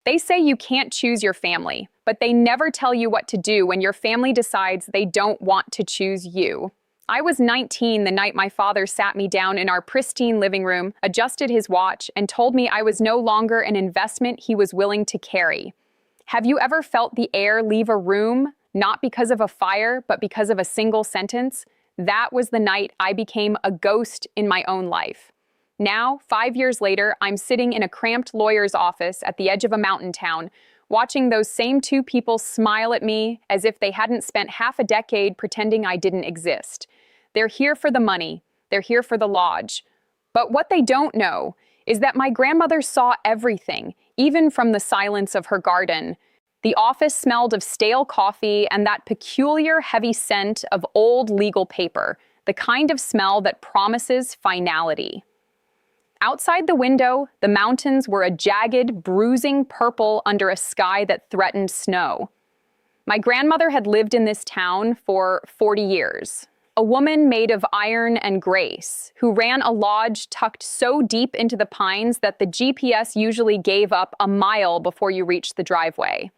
They say you can't choose your family, but they never tell you what to do when your family decides they don't want to choose you. I was 19 the night my father sat me down in our pristine living room, adjusted his watch, and told me I was no longer an investment he was willing to carry. Have you ever felt the air leave a room, not because of a fire, but because of a single sentence? That was the night I became a ghost in my own life. Now, 5 years later, I'm sitting in a cramped lawyer's office at the edge of a mountain town, watching those same two people smile at me as if they hadn't spent half a decade pretending I didn't exist. They're here for the money. They're here for the lodge. But what they don't know is that my grandmother saw everything, even from the silence of her garden. The office smelled of stale coffee and that peculiar heavy scent of old legal paper, the kind of smell that promises finality. Outside the window, the mountains were a jagged, bruising purple under a sky that threatened snow. My grandmother had lived in this town for 40 years. A woman made of iron and grace, who ran a lodge tucked so deep into the pines that the GPS usually gave up a mile before you reached the driveway.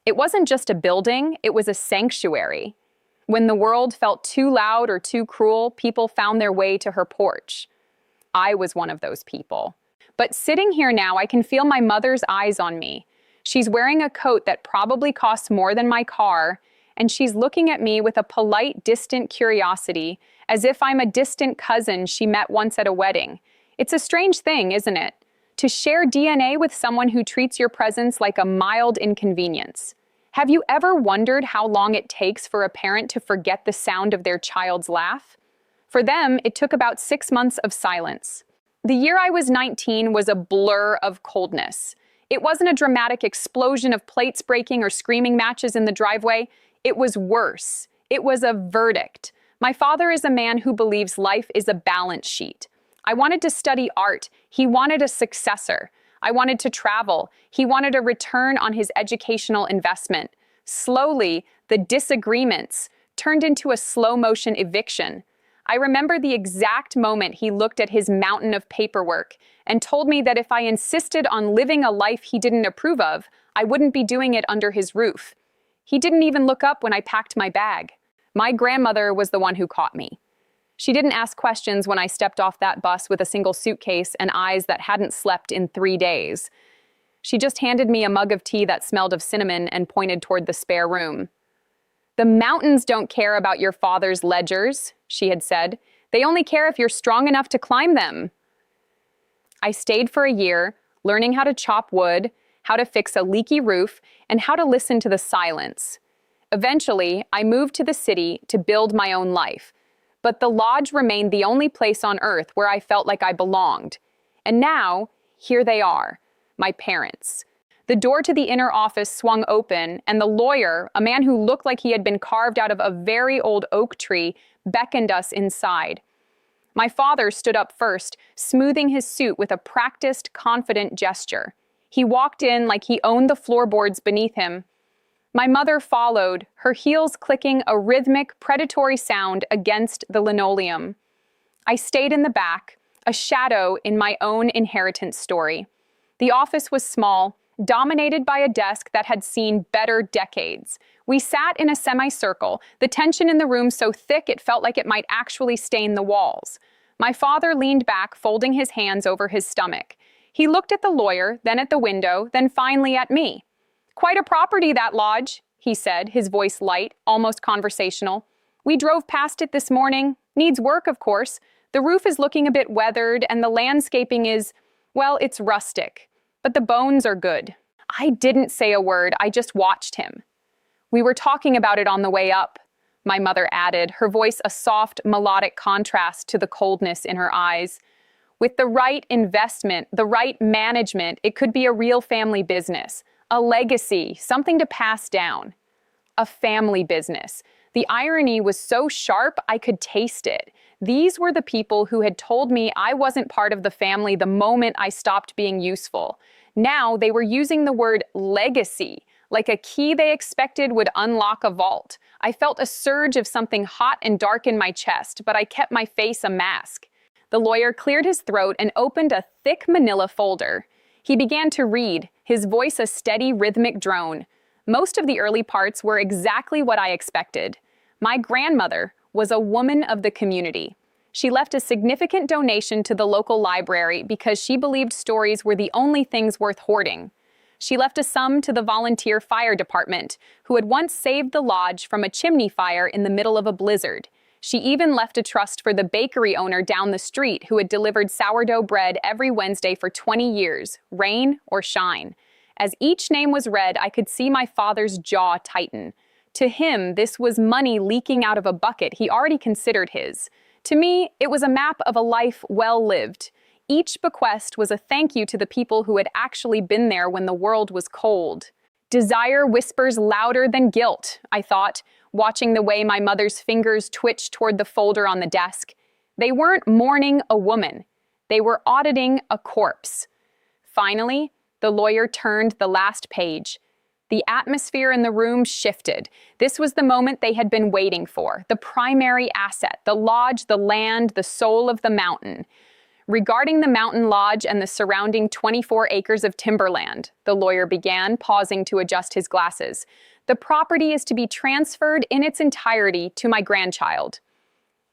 It wasn't just a building, it was a sanctuary. When the world felt too loud or too cruel, people found their way to her porch. I was one of those people. But sitting here now, I can feel my mother's eyes on me. She's wearing a coat that probably costs more than my car, and she's looking at me with a polite, distant curiosity, as if I'm a distant cousin she met once at a wedding. It's a strange thing, isn't it? To share DNA with someone who treats your presence like a mild inconvenience. Have you ever wondered how long it takes for a parent to forget the sound of their child's laugh? For them, it took about 6 months of silence. The year I was 19 was a blur of coldness. It wasn't a dramatic explosion of plates breaking or screaming matches in the driveway. It was worse. It was a verdict. My father is a man who believes life is a balance sheet. I wanted to study art. He wanted a successor. I wanted to travel. He wanted a return on his educational investment. Slowly, the disagreements turned into a slow-motion eviction. I remember the exact moment he looked at his mountain of paperwork and told me that if I insisted on living a life he didn't approve of, I wouldn't be doing it under his roof. He didn't even look up when I packed my bag. My grandmother was the one who caught me. She didn't ask questions when I stepped off that bus with a single suitcase and eyes that hadn't slept in 3 days. She just handed me a mug of tea that smelled of cinnamon and pointed toward the spare room. "The mountains don't care about your father's ledgers," she had said. "They only care if you're strong enough to climb them." I stayed for a year, learning how to chop wood, how to fix a leaky roof, and how to listen to the silence. Eventually, I moved to the city to build my own life, but the lodge remained the only place on earth where I felt like I belonged. And now, here they are, my parents. The door to the inner office swung open, and the lawyer, a man who looked like he had been carved out of a very old oak tree, beckoned us inside. My father stood up first, smoothing his suit with a practiced, confident gesture. He walked in like he owned the floorboards beneath him. My mother followed, her heels clicking a rhythmic, predatory sound against the linoleum. I stayed in the back, a shadow in my own inheritance story. The office was small, dominated by a desk that had seen better decades. We sat in a semicircle, the tension in the room so thick it felt like it might actually stain the walls. My father leaned back, folding his hands over his stomach. He looked at the lawyer, then at the window, then finally at me. "Quite a property, that lodge," he said, his voice light, almost conversational. "We drove past it this morning. Needs work, of course. The roof is looking a bit weathered, and the landscaping is, well, it's rustic. But the bones are good." I didn't say a word, I just watched him. "We were talking about it on the way up," my mother added, her voice a soft, melodic contrast to the coldness in her eyes. "With the right investment, the right management, it could be a real family business. A legacy, something to pass down." A family business. The irony was so sharp I could taste it. These were the people who had told me I wasn't part of the family the moment I stopped being useful. Now they were using the word legacy, like a key they expected would unlock a vault. I felt a surge of something hot and dark in my chest, but I kept my face a mask. The lawyer cleared his throat and opened a thick manila folder. He began to read, his voice a steady rhythmic drone. Most of the early parts were exactly what I expected. My grandmother was a woman of the community. She left a significant donation to the local library because she believed stories were the only things worth hoarding. She left a sum to the volunteer fire department, who had once saved the lodge from a chimney fire in the middle of a blizzard. She even left a trust for the bakery owner down the street who had delivered sourdough bread every Wednesday for 20 years, rain or shine. As each name was read, I could see my father's jaw tighten. To him, this was money leaking out of a bucket he already considered his. To me, it was a map of a life well lived. Each bequest was a thank you to the people who had actually been there when the world was cold. Desire whispers louder than guilt, I thought, watching the way my mother's fingers twitched toward the folder on the desk. They weren't mourning a woman. They were auditing a corpse. Finally, the lawyer turned the last page. The atmosphere in the room shifted. This was the moment they had been waiting for, the primary asset, the lodge, the land, the soul of the mountain. Regarding the mountain lodge and the surrounding 24 acres of timberland, the lawyer began, pausing to adjust his glasses. The property is to be transferred in its entirety to my grandchild.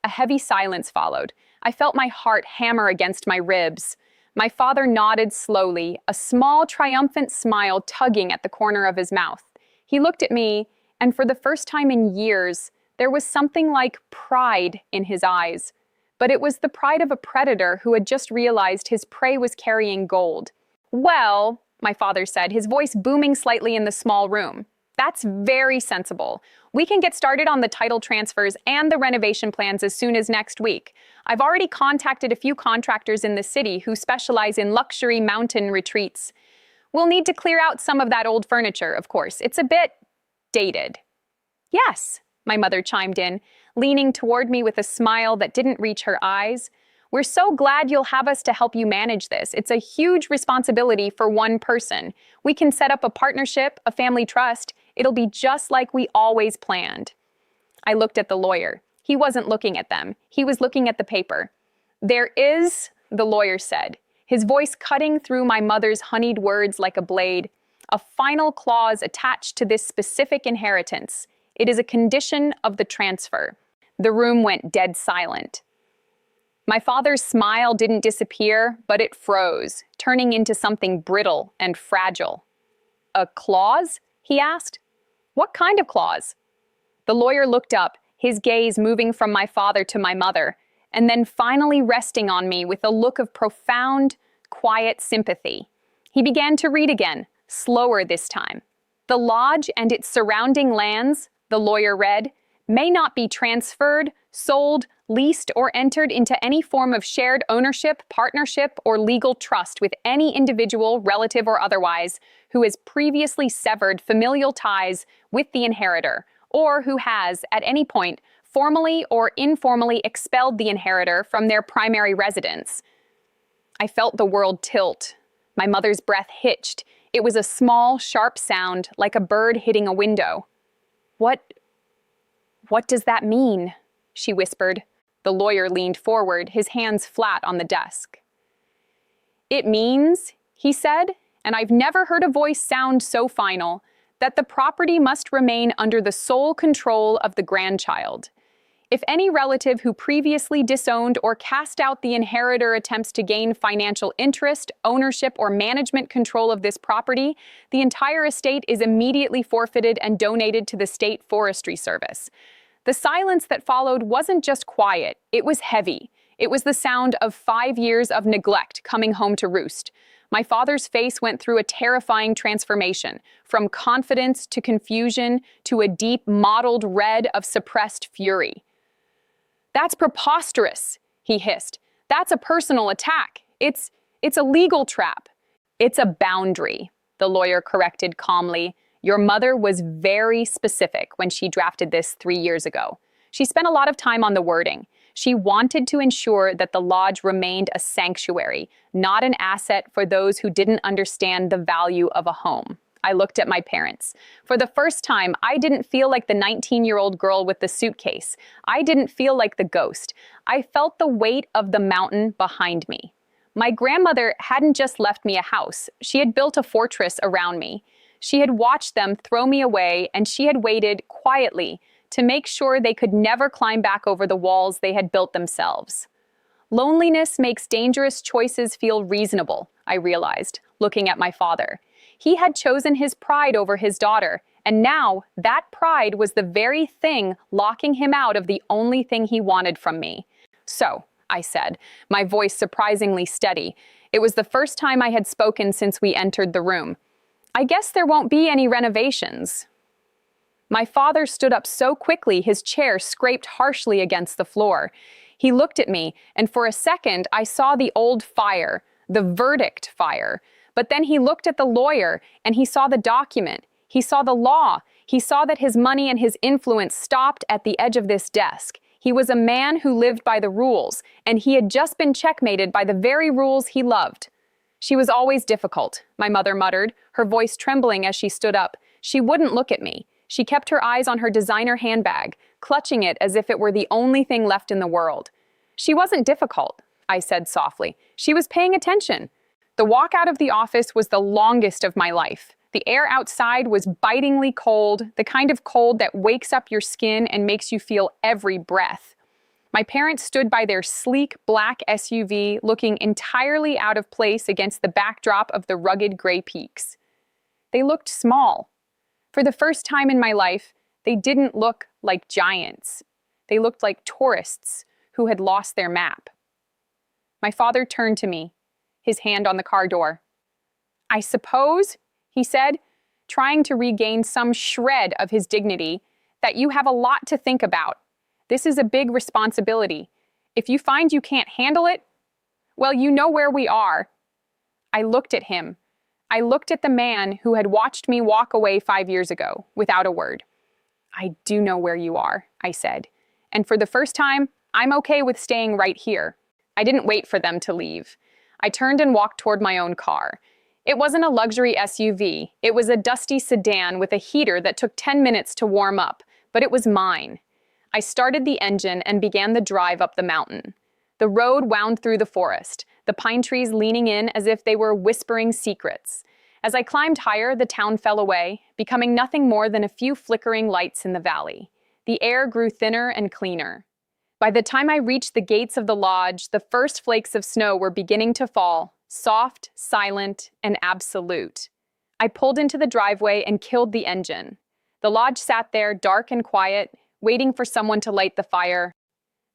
A heavy silence followed. I felt my heart hammer against my ribs. My father nodded slowly, a small, triumphant smile tugging at the corner of his mouth. He looked at me, and for the first time in years, there was something like pride in his eyes. But it was the pride of a predator who had just realized his prey was carrying gold. "Well," my father said, his voice booming slightly in the small room, "that's very sensible. We can get started on the title transfers and the renovation plans as soon as next week. I've already contacted a few contractors in the city who specialize in luxury mountain retreats. We'll need to clear out some of that old furniture, of course. It's a bit dated." "Yes," my mother chimed in, leaning toward me with a smile that didn't reach her eyes. "We're so glad you'll have us to help you manage this. It's a huge responsibility for one person. We can set up a partnership, a family trust. It'll be just like we always planned." I looked at the lawyer. He wasn't looking at them. He was looking at the paper. "There is," the lawyer said, his voice cutting through my mother's honeyed words like a blade, "a final clause attached to this specific inheritance. It is a condition of the transfer." The room went dead silent. My father's smile didn't disappear, but it froze, turning into something brittle and fragile. "A clause?" he asked. "What kind of clause?" The lawyer looked up, his gaze moving from my father to my mother, and then finally resting on me with a look of profound, quiet sympathy. He began to read again, slower this time. "The lodge and its surrounding lands," the lawyer read, "may not be transferred, sold, leased, or entered into any form of shared ownership, partnership, or legal trust with any individual, relative, or otherwise, who has previously severed familial ties with the inheritor, or who has, at any point, formally or informally expelled the inheritor from their primary residence." I felt the world tilt. My mother's breath hitched. It was a small, sharp sound, like a bird hitting a window. What does that mean?" she whispered. The lawyer leaned forward, his hands flat on the desk. "It means," he said, and I've never heard a voice sound so final, "that the property must remain under the sole control of the grandchild. If any relative who previously disowned or cast out the inheritor attempts to gain financial interest, ownership, or management control of this property, the entire estate is immediately forfeited and donated to the State Forestry Service." The silence that followed wasn't just quiet, it was heavy. It was the sound of 5 years of neglect coming home to roost. My father's face went through a terrifying transformation, from confidence to confusion to a deep, mottled red of suppressed fury. "That's preposterous," he hissed. "That's a personal attack. It's a legal trap." "It's a boundary," the lawyer corrected calmly. "Your mother was very specific when she drafted this 3 years ago. She spent a lot of time on the wording. She wanted to ensure that the lodge remained a sanctuary, not an asset for those who didn't understand the value of a home." I looked at my parents. For the first time, I didn't feel like the 19-year-old girl with the suitcase. I didn't feel like the ghost. I felt the weight of the mountain behind me. My grandmother hadn't just left me a house. She had built a fortress around me. She had watched them throw me away, and she had waited quietly to make sure they could never climb back over the walls they had built themselves. Loneliness makes dangerous choices feel reasonable, I realized, looking at my father. He had chosen his pride over his daughter, and now that pride was the very thing locking him out of the only thing he wanted from me. "So," I said, my voice surprisingly steady. It was the first time I had spoken since we entered the room. "I guess there won't be any renovations." My father stood up so quickly his chair scraped harshly against the floor. He looked at me, and for a second I saw the old fire, the verdict fire. But then he looked at the lawyer, and he saw the document. He saw the law. He saw that his money and his influence stopped at the edge of this desk. He was a man who lived by the rules, and he had just been checkmated by the very rules he loved. "She was always difficult," my mother muttered, her voice trembling as she stood up. She wouldn't look at me. She kept her eyes on her designer handbag, clutching it as if it were the only thing left in the world. "She wasn't difficult," I said softly. "She was paying attention." The walk out of the office was the longest of my life. The air outside was bitingly cold, the kind of cold that wakes up your skin and makes you feel every breath. My parents stood by their sleek black SUV, looking entirely out of place against the backdrop of the rugged gray peaks. They looked small. For the first time in my life, they didn't look like giants. They looked like tourists who had lost their map. My father turned to me, his hand on the car door. "I suppose," he said, trying to regain some shred of his dignity, "that you have a lot to think about. This is a big responsibility. If you find you can't handle it, well, you know where we are." I looked at him. I looked at the man who had watched me walk away 5 years ago, without a word. "I do know where you are," I said. "And for the first time, I'm okay with staying right here." I didn't wait for them to leave. I turned and walked toward my own car. It wasn't a luxury SUV. It was a dusty sedan with a heater that took 10 minutes to warm up, but it was mine. I started the engine and began the drive up the mountain. The road wound through the forest, the pine trees leaning in as if they were whispering secrets. As I climbed higher, the town fell away, becoming nothing more than a few flickering lights in the valley. The air grew thinner and cleaner. By the time I reached the gates of the lodge, the first flakes of snow were beginning to fall, soft, silent, and absolute. I pulled into the driveway and killed the engine. The lodge sat there, dark and quiet, waiting for someone to light the fire.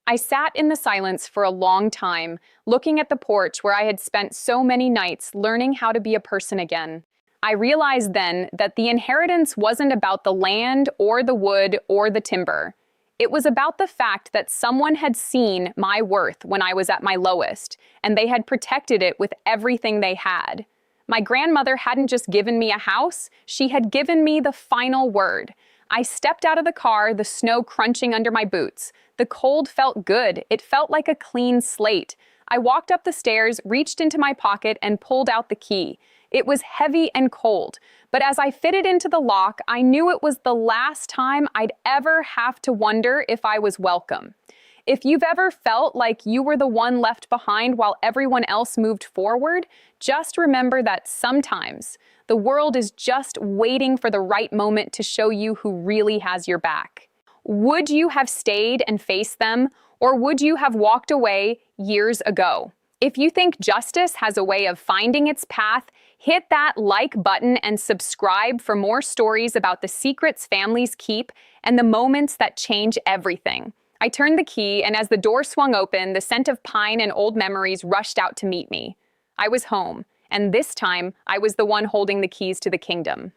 I sat in the silence for a long time, looking at the porch where I had spent so many nights learning how to be a person again. I realized then that the inheritance wasn't about the land or the wood or the timber. It was about the fact that someone had seen my worth when I was at my lowest, and they had protected it with everything they had. My grandmother hadn't just given me a house, she had given me the final word. I stepped out of the car, the snow crunching under my boots. The cold felt good. It felt like a clean slate. I walked up the stairs, reached into my pocket, and pulled out the key. It was heavy and cold, but as I fitted into the lock, I knew it was the last time I'd ever have to wonder if I was welcome. If you've ever felt like you were the one left behind while everyone else moved forward, just remember that sometimes the world is just waiting for the right moment to show you who really has your back. Would you have stayed and faced them, or would you have walked away years ago? If you think justice has a way of finding its path, hit that like button and subscribe for more stories about the secrets families keep and the moments that change everything. I turned the key, and as the door swung open, the scent of pine and old memories rushed out to meet me. I was home, and this time I was the one holding the keys to the kingdom.